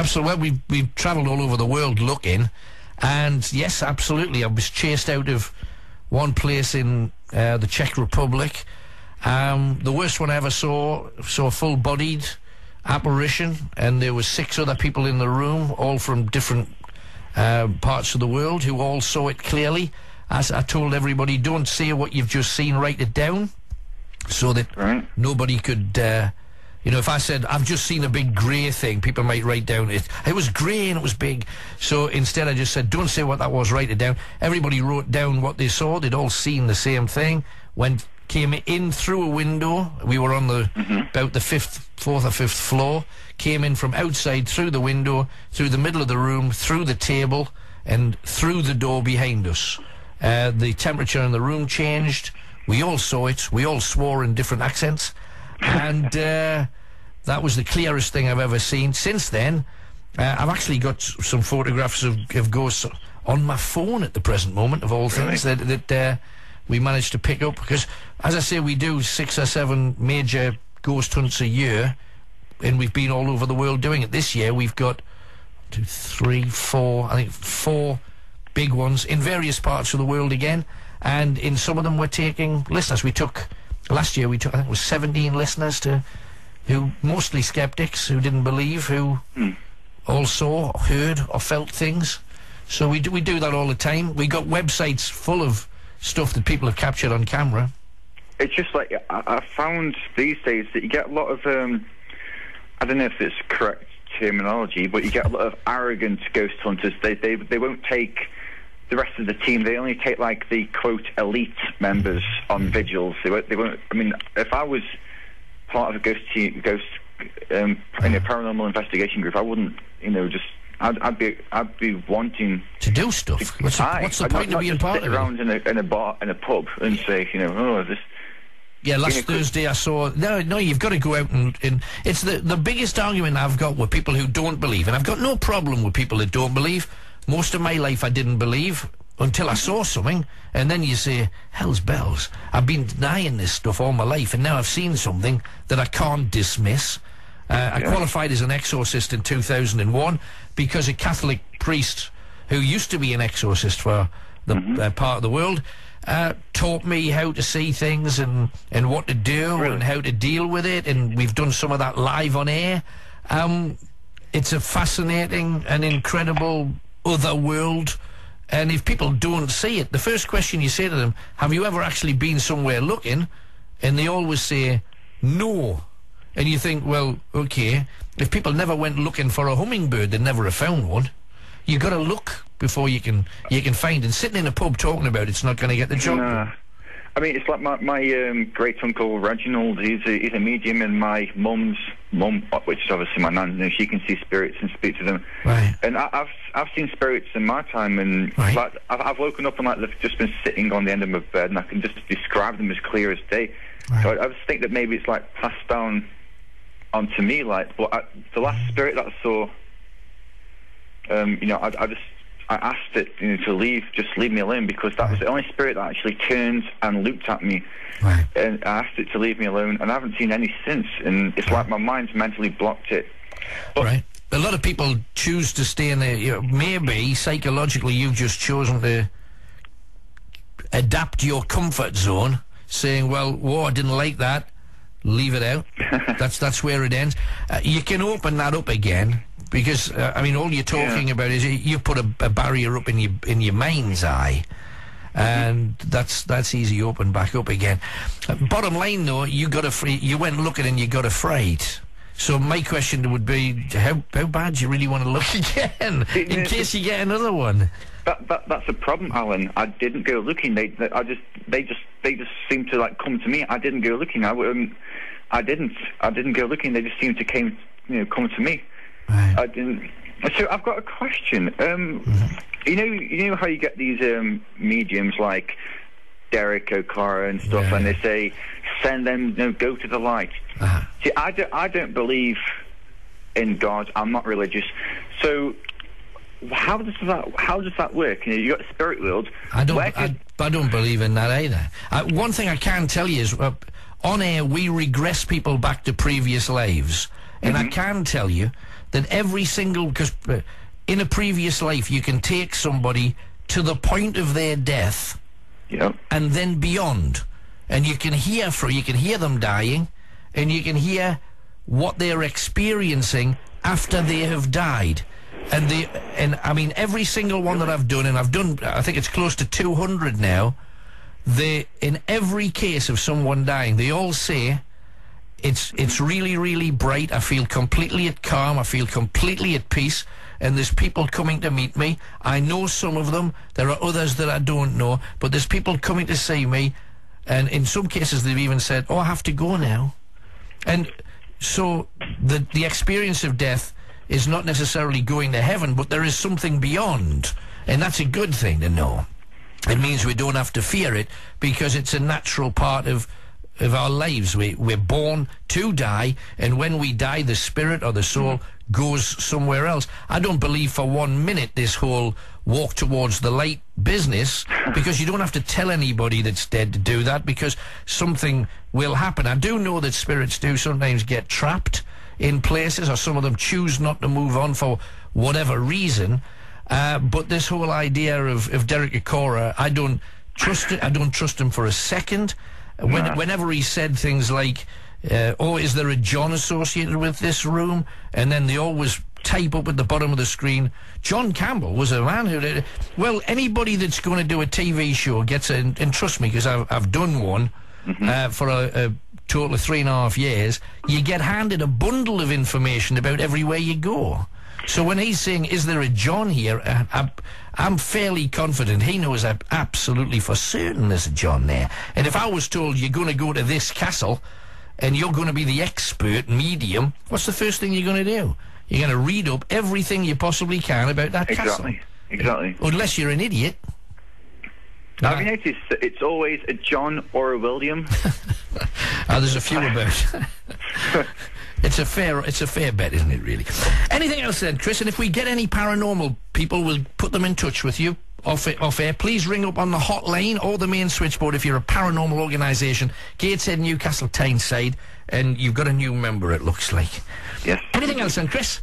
Absolutely. Well, we've travelled all over the world looking, and yes, absolutely. I was chased out of one place in the Czech Republic. The worst one I ever saw a full-bodied apparition, and there were 6 other people in the room, all from different parts of the world, who all saw it clearly. As I told everybody, don't say what you've just seen, write it down, so that nobody could... if I said, I've just seen a big grey thing, people might write down, it was grey and it was big. So instead I just said, don't say what that was, write it down. Everybody wrote down what they saw. They'd all seen the same thing. Came in through a window. We were on about the 4th or 5th floor. Came in from outside through the window, through the middle of the room, through the table, and through the door behind us. The temperature in the room changed. We all saw it. We all swore in different accents. And that was the clearest thing I've ever seen. Since then, I've actually got some photographs of ghosts on my phone at the present moment, of all things, that we managed to pick up. Because, as I say, we do 6 or 7 major ghost hunts a year, and we've been all over the world doing it. This year, we've got 2, 3, 4, I think 4 big ones in various parts of the world again. And in some of them, we're taking listeners. Last year, I think it was 17 listeners who, mostly skeptics, who didn't believe, who all saw, heard, or felt things. So we do that all the time. We got websites full of stuff that people have captured on camera. It's just like, I found these days that you get a lot of, I don't know if it's correct terminology, but you get a lot of arrogant ghost hunters. They won't take the rest of the team. They only take, like, the, quote, elite members on vigils. They won't, I mean, if I was part of a in a paranormal investigation group, I wouldn't, I'd be wanting to do stuff. What's the point of being part of it? Sit around in a bar, in a pub, and say, this... Yeah, last Thursday I saw... No, you've got to go out and it's the biggest argument I've got with people who don't believe, and I've got no problem with people that don't believe. Most of my life I didn't believe until I saw something, and then you say, hell's bells, I've been denying this stuff all my life, and now I've seen something that I can't dismiss. I qualified as an exorcist in 2001 because a Catholic priest who used to be an exorcist for the part of the world taught me how to see things and what to do and how to deal with it, and we've done some of that live on air. It's a fascinating and incredible other world, and if people don't see it, the first question you say to them, have you ever actually been somewhere looking? And they always say, no. And you think, well, okay, if people never went looking for a hummingbird, they'd never have found one. You've got to look before you can find it. Sitting in a pub talking about it's not going to get the job done. I mean, it's like my great uncle Reginald. He's a medium, and my mum's mum, which is obviously my nan, she can see spirits and speak to them. Right. And I've seen spirits in my time, and like I've woken up and like they've just been sitting on the end of my bed, and I can just describe them as clear as day. Right. So I just think that maybe it's like passed down onto me. Like, but the last spirit that I saw, I asked it to just leave me alone, because that was the only spirit that actually turned and looked at me. Right. And I asked it to leave me alone, and I haven't seen any since. And it's like my mind's mentally blocked it. But right. A lot of people choose to stay in there. Maybe psychologically you've just chosen to adapt your comfort zone, saying, well, whoa, I didn't like that. Leave it out. That's where it ends. You can open that up again. Because all you're talking about is you put a barrier up in your mind's eye, and that's easy open back up again. Bottom line, though, you went looking and you got afraid. So my question would be, how bad do you really want to look again, in case you get another one? That's a problem, Alan. I didn't go looking. They just seemed to like come to me. I didn't go looking. I didn't go looking. They just seemed to come to me. Right. I didn't. So I've got a question. You know how you get these mediums like Derek O'Connor and stuff, and they say, send them, go to the light. See, I don't believe in God. I'm not religious. So how does that work? You got the spirit world. I don't believe in that either. One thing I can tell you is, on air we regress people back to previous lives, and I can tell you that every single... Because in a previous life, you can take somebody to the point of their death, and then beyond. And you can hear them dying, and you can hear what they're experiencing after they have died. And I mean, every single one that I've done, and I've done, I think it's close to 200 now, in every case of someone dying, they all say, it's really, really bright, I feel completely at calm, I feel completely at peace, and there's people coming to meet me. I know some of them, there are others that I don't know, but there's people coming to see me, and in some cases they've even said, oh, I have to go now. And so the experience of death is not necessarily going to heaven, but there is something beyond, and that's a good thing to know. It means we don't have to fear it, because it's a natural part of our lives. We're born to die, and when we die, the spirit or the soul goes somewhere else. I don't believe for 1 minute this whole walk towards the light business, because you don't have to tell anybody that's dead to do that, because something will happen. I do know that spirits do sometimes get trapped in places, or some of them choose not to move on for whatever reason. But this whole idea of Derek Akora, I don't trust it. I don't trust him for a second. Whenever he said things like, oh, is there a John associated with this room? And then they always type up at the bottom of the screen, John Campbell was a man who did... Well, anybody that's going to do a TV show gets and trust me, because I've done one for a total of 3.5 years, you get handed a bundle of information about everywhere you go. So when he's saying, is there a John here, I'm fairly confident he knows absolutely for certain there's a John there. And if I was told you're going to go to this castle and you're going to be the expert medium, what's the first thing you're going to do? You're going to read up everything you possibly can about that castle. Exactly. Unless you're an idiot. Have you noticed that it's always a John or a William? There's a few about. It's a fair bet, isn't it, really? Anything else then, Chris? And if we get any paranormal people, we'll put them in touch with you off air. Please ring up on the hotline or the main switchboard if you're a paranormal organisation, Gateshead, Newcastle, Tyneside, and you've got a new member, it looks like. Yes. Anything else then, Chris?